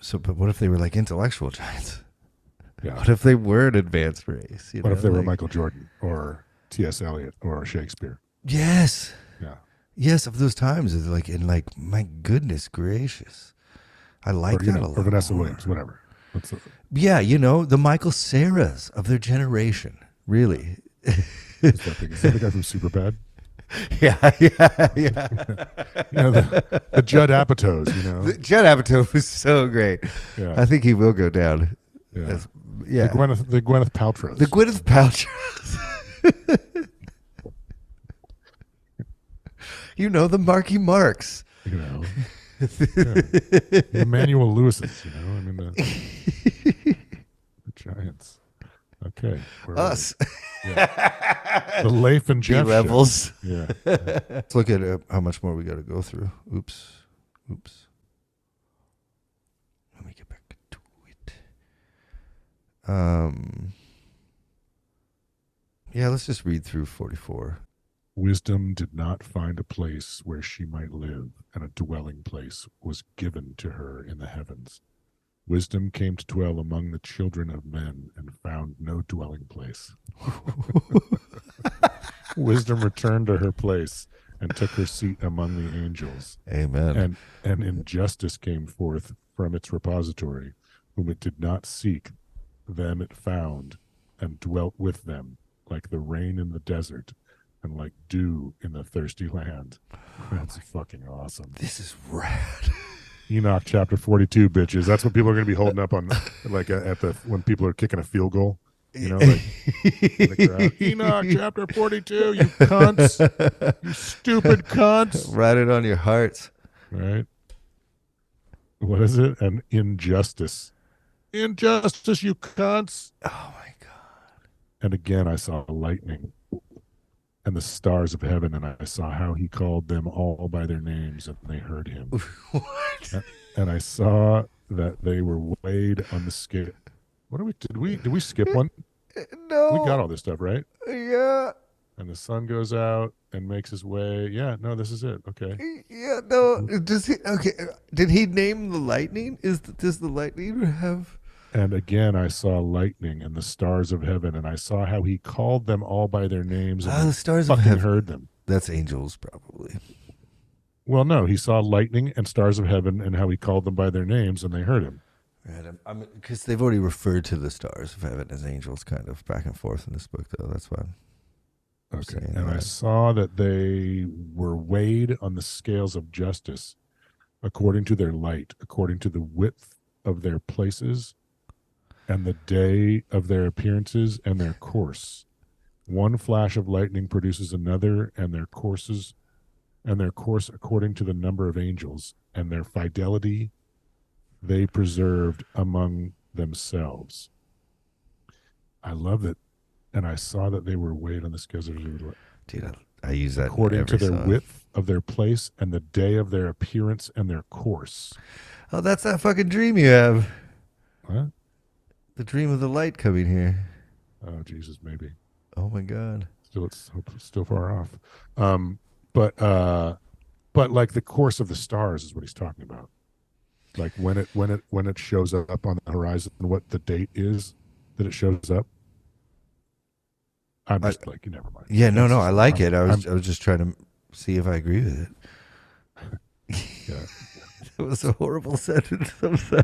So, but what if they were like intellectual giants? Yeah. What if they were an advanced race? What if they were Michael Jordan or T.S. Eliot or Shakespeare? Yes. Yeah. Yes, of those times, it's like and like, my goodness gracious, I like or, that a lot. Or Vanessa more. Williams, whatever. Yeah, the Michael Sarahs of their generation, really. Is that the guy from Superbad? Yeah. The Judd Apatows, The Judd Apatow was so great. Yeah. I think he will go down. Yeah. Yeah. The Gwyneth Paltrow. The Gwyneth Paltrow. The Marky Marks. The Emmanuel Lewis's, I mean the Giants. Okay. Us. Yeah. The Leif and Jeff levels. Yeah. Let's look at how much more we got to go through. Oops. Let me get back to it. Yeah, let's just read through 44. Wisdom did not find a place where she might live, and a dwelling place was given to her in the heavens. Wisdom came to dwell among the children of men and found no dwelling place. Wisdom returned to her place and took her seat among the angels. Amen. And injustice came forth from its repository, whom it did not seek. Them it found and dwelt with them, like the rain in the desert and like dew in the thirsty land. That's fucking awesome. This is rad. Enoch chapter 42, bitches. That's what people are going to be holding up on, like when people are kicking a field goal. Like the crowd. Enoch chapter 42, you cunts, you stupid cunts. Write it on your hearts. Right. What is it? An injustice. Injustice, you cunts. Oh my God. And again, I saw lightning and the stars of heaven, and I saw how he called them all by their names, and they heard him. What? And I saw that they were weighed on the scale. What did we skip one? No. We got all this stuff, right? Yeah. and the sun goes out and makes his way. Yeah, no, this is it. Okay. Yeah, no. Does he? Okay. Did he name the lightning? Does the lightning have? And again, I saw lightning and the stars of heaven, and I saw how he called them all by their names, and Ah, they the stars of fucking heaven. heard them. That's angels, probably. Well, no, he saw lightning and stars of heaven, and how he called them by their names, and they heard him. Right. Because they've already referred to the stars of heaven as angels, kind of back and forth in this book, though. That's why I'm Okay. saying And I that. saw that they were weighed on the scales of justice according to their light, according to the width of their places, and the day of their appearances and their course. One flash of lightning produces another, and their course according to the number of angels, and their fidelity they preserved among themselves. I love it. And I saw that they were weighed on the scales of Dude, I use that in according to every their song. width of their place and the day of their appearance and their course. Oh, that's that fucking dream you have. What? The dream of the light coming here. Oh, Jesus, maybe. Oh my God. It's still far off. Um, but like the course of the stars is what he's talking about. Like when it shows up on the horizon, what the date is that it shows up. I'm just like, never mind. Yeah, no, That's I like I'm- it. I was just trying to see if I agree with it. Yeah. It was a horrible sentence. I'm sorry.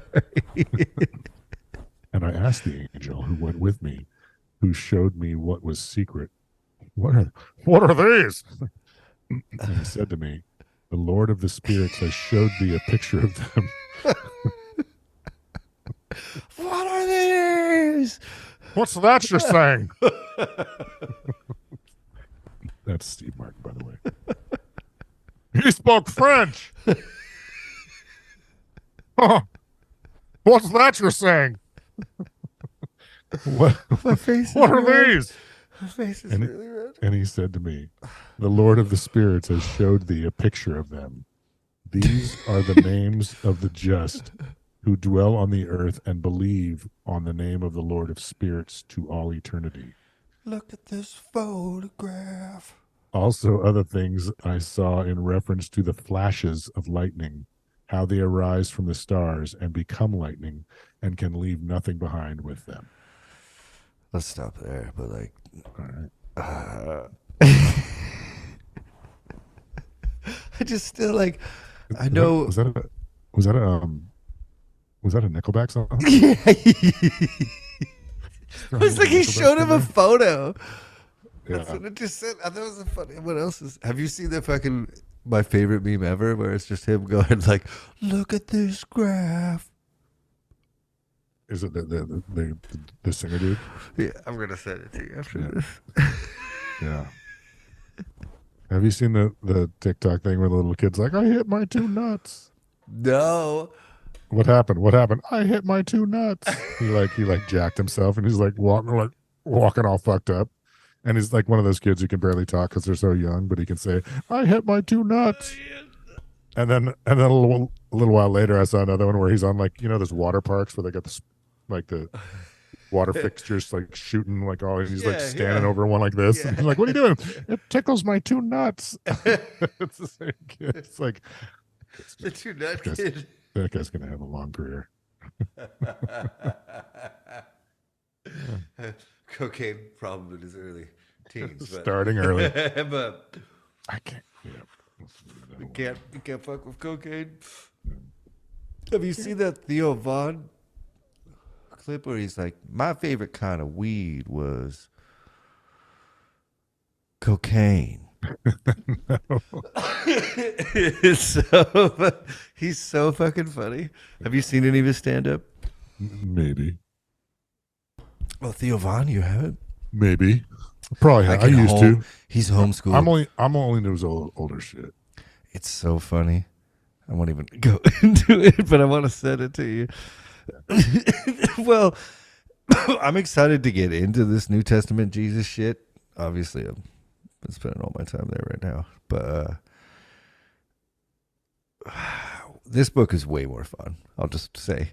And I asked the angel who went with me, who showed me what was secret. What are these? And he said to me, the Lord of the spirits has showed thee a picture of them. What are these? What's that you're saying? That's Steve Martin, by the way. He spoke French. Huh. What's that you're saying? What? My face is What are red. these? My face is And really red. And he said to me, the Lord of the spirits has showed thee a picture of them. These are the names of the just who dwell on the earth and believe on the name of the Lord of spirits to all eternity. Look at this photograph. Also, other things I saw in reference to the flashes of lightning, how they arise from the stars and become lightning and can leave nothing behind with them. Let's stop there. But like, All right. I just still like. I know. Was that a Nickelback song? Yeah. It was like he Nickelback showed him a in photo. there? That's Yeah. what it just said. I thought it was funny. What else is? Have you seen the fucking my favorite meme ever, where it's just him going like, "Look at this graph." Is it the singer dude? Yeah, I'm gonna send it to you after Yeah. this. Yeah. Have you seen the TikTok thing where the little kid's like, I hit my two nuts? No. What happened? What happened? I hit my two nuts. He jacked himself and he's like walking all fucked up. And he's like one of those kids who can barely talk because they're so young, but he can say, I hit my two nuts. And then a little while later, I saw another one where he's on those water parks where they got the water fixtures shooting he's Yeah, standing yeah. over one like this. Yeah. And he's like, what are you doing? It tickles my two nuts. It's the same kid. It's like The two nut Yes. kid. that guy's gonna have a long career. Cocaine problem in his early teens. But Starting early. but I can't. Yeah. you can't fuck with cocaine. Have you seen that Theo Vaughn clip where he's like, my favorite kind of weed was cocaine. He's so fucking funny. Have you seen any of his stand up? Maybe. Well, Theo Vaughn, you haven't? Maybe. Probably. I can used to. He's homeschooled. I'm only into his older shit. It's so funny. I won't even go into it, but I want to send it to you. Well, I'm excited to get into this New Testament Jesus shit. Obviously, I've been spending all my time there right now. But this book is way more fun, I'll just say.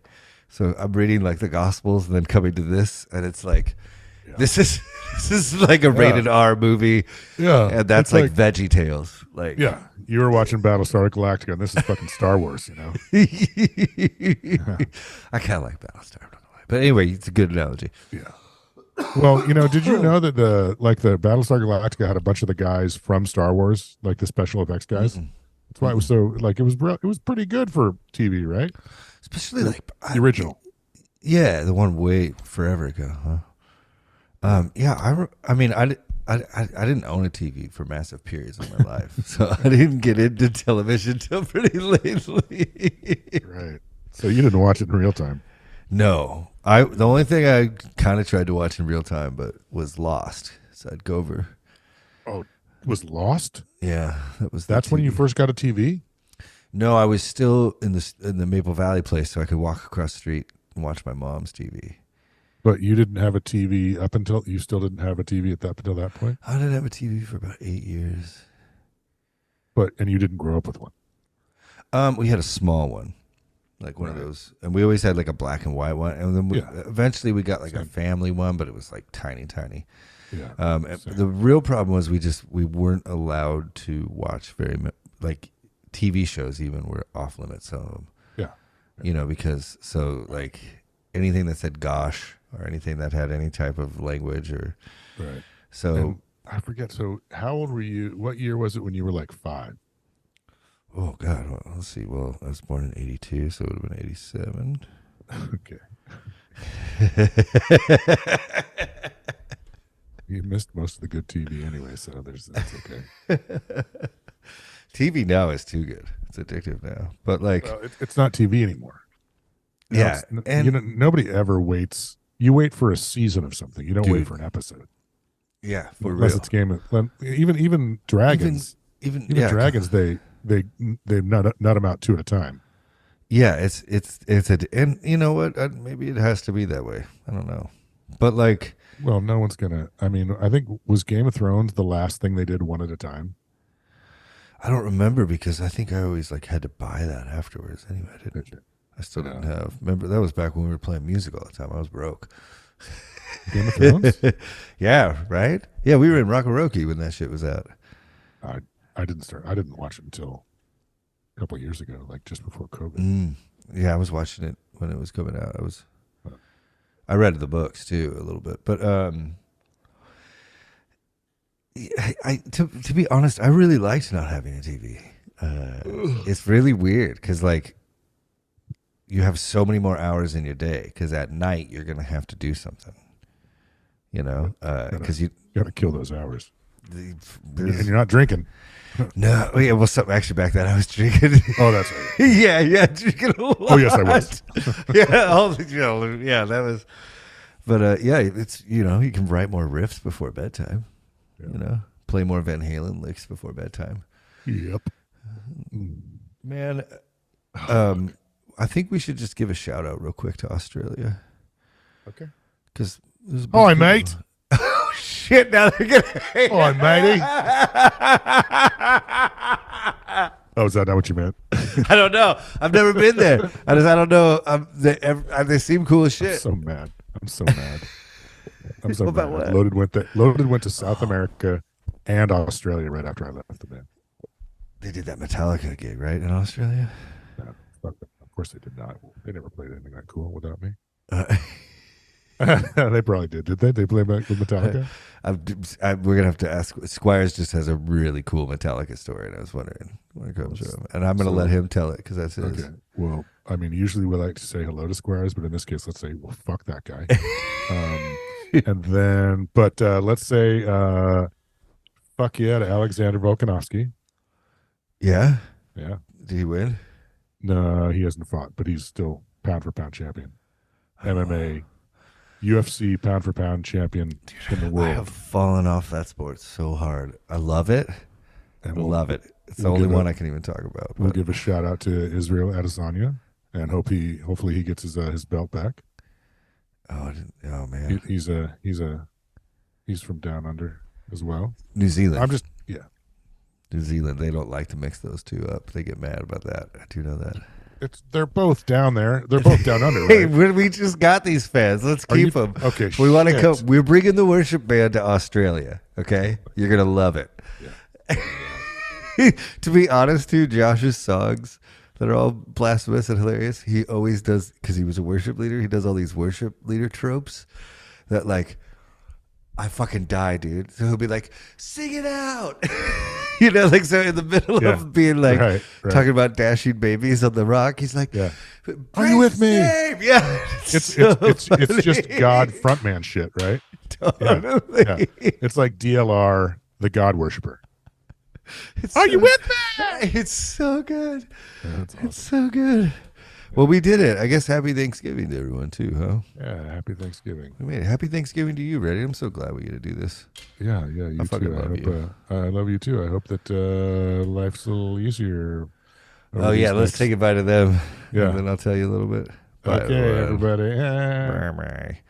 So I'm reading the Gospels and then coming to this, and it's like Yeah. This is this is like a rated R movie, Yeah, and that's it's like Veggie Tales. Like, yeah, you were watching Battlestar Galactica, and this is fucking Star Wars. You know. I kind of like Battlestar. I don't know why. But anyway, it's a good analogy. Yeah. Well, did you know that the Battlestar Galactica had a bunch of the guys from Star Wars, like the special effects guys? Mm-mm. That's why it was so like it was pretty good for TV, right? Especially like The original. Yeah, the one way forever ago, huh? Yeah, I mean, I didn't own a TV for massive periods of my life, so I didn't get into television till pretty lately. Right. So you didn't watch it in real time. No, the only thing I kind of tried to watch in real time, but was Lost. So I'd go over. Oh, it was Lost? Yeah, That's when you first got a TV? No, I was still in the Maple Valley place, so I could walk across the street and watch my mom's TV. But you didn't have a TV you still didn't have a TV until that point? I didn't have a TV for about 8 years. And you didn't grow up with one? We had a small one, like one of those, and we always had like a black and white one, and then eventually we got like a family one, but it was like tiny. Yeah. The real problem was we weren't allowed to watch like TV shows even were off limits. Some of them, because like anything that said "gosh" or anything that had any type of language or right. So and I forget. So how old were you? What year was it when you were like 5? Oh God, well, let's see. Well, I was born in '82, so it would have been '87. Okay. You missed most of the good TV anyway, so that's okay. TV now is too good. It's addictive now, but like it's not TV anymore. Yeah, and nobody ever waits. You wait for a season of something. You don't wait for an episode. Yeah, for unless real. It's Game of even dragons. Even dragons, they nut them out 2 at a time. Yeah, and you know what? Maybe it has to be that way. I don't know, but like, well, no one's gonna. I mean, I think was Game of Thrones the last thing they did 1 at a time. I don't remember because I think I always like had to buy that afterwards. Anyway, I still didn't have. Remember that was back when we were playing music all the time. I was broke. Game of Thrones? Yeah, right? Yeah, we were in Rockoroki when that shit was out. I didn't watch it until a couple of years ago, like just before COVID. Yeah, I was watching it when it was coming out. I read the books too a little bit, but to be honest, I really liked not having a TV. It's really weird because like you have so many more hours in your day because at night you're gonna have to do something, because you gotta kill those hours, and you're not drinking. No, yeah. Well, actually, back then I was drinking. Oh, that's right. yeah, drinking a lot. Oh, yes, I was. Yeah, that was. But yeah, it's you can write more riffs before bedtime. Yeah. Play more Van Halen licks before bedtime. Yep. Man, I think we should just give a shout out real quick to Australia. Okay. Because hi, mate. Oh shit! Now they're gonna. Hi, matey. Oh, is that not what you meant? I don't know. I've never been there. I don't know. They seem cool as shit. I'm so mad. I'm so about mad. what? Loaded went to South America and Australia right after I left the band. They did that Metallica gig, right, in Australia? No, of course they did not. They never played anything that cool without me. They probably did. Did they? They play back with Metallica? We're gonna have to ask. Squires just has a really cool Metallica story, and I was wondering where it comes from. And I'm gonna let him tell it because that's his. Okay. Well, I mean, usually we like to say hello to Squires, but in this case, let's say, well, fuck that guy. And then, but let's say, fuck yeah to Alexander Volkanovski. Yeah. Yeah. Did he win? No, he hasn't fought, but he's still pound for pound champion. MMA. UFC pound for pound champion in the world. I have fallen off that sport so hard. I love it. Love it. It's the only one I can even talk about. We'll give a shout out to Israel Adesanya and hopefully he gets his belt back. Oh man, he's from down under as well. New Zealand. Yeah. New Zealand. They don't like to mix those two up. They get mad about that. I do know that. they're both down there. They're both down under, Hey, right? we just got these fans. Let's Are keep you them. okay? We want to Shit. come. We're bringing the worship band to Australia. Okay, you're gonna love it. Yeah. To be honest, too, Josh's songs that are all blasphemous and hilarious. He always does because he was a worship leader. He does all these worship leader tropes that like. I fucking die, dude. So he'll be like, sing it out. Like, so in the middle Yeah. of being like, Right. talking about dashing babies on the rock, he's like, Yeah. "Praise Are you with his me?" name." Yeah. It's so it's just funny. God frontman shit, right? Totally. Yeah. It's like DLR, the God worshiper. It's Are so, you with me? It's so good. Yeah, that's awesome. It's so good. Well, we did it. I guess happy Thanksgiving to everyone, too, huh? Yeah, happy Thanksgiving. We made it. Happy Thanksgiving to you, Reddy. I'm so glad we get to do this. Yeah, you I fucking too. love you. I love you too. I hope that life's a little easier. Oh, yeah. Let's say goodbye to them. Yeah. And then I'll tell you a little bit. Bye, Okay, everyone. everybody. Bye.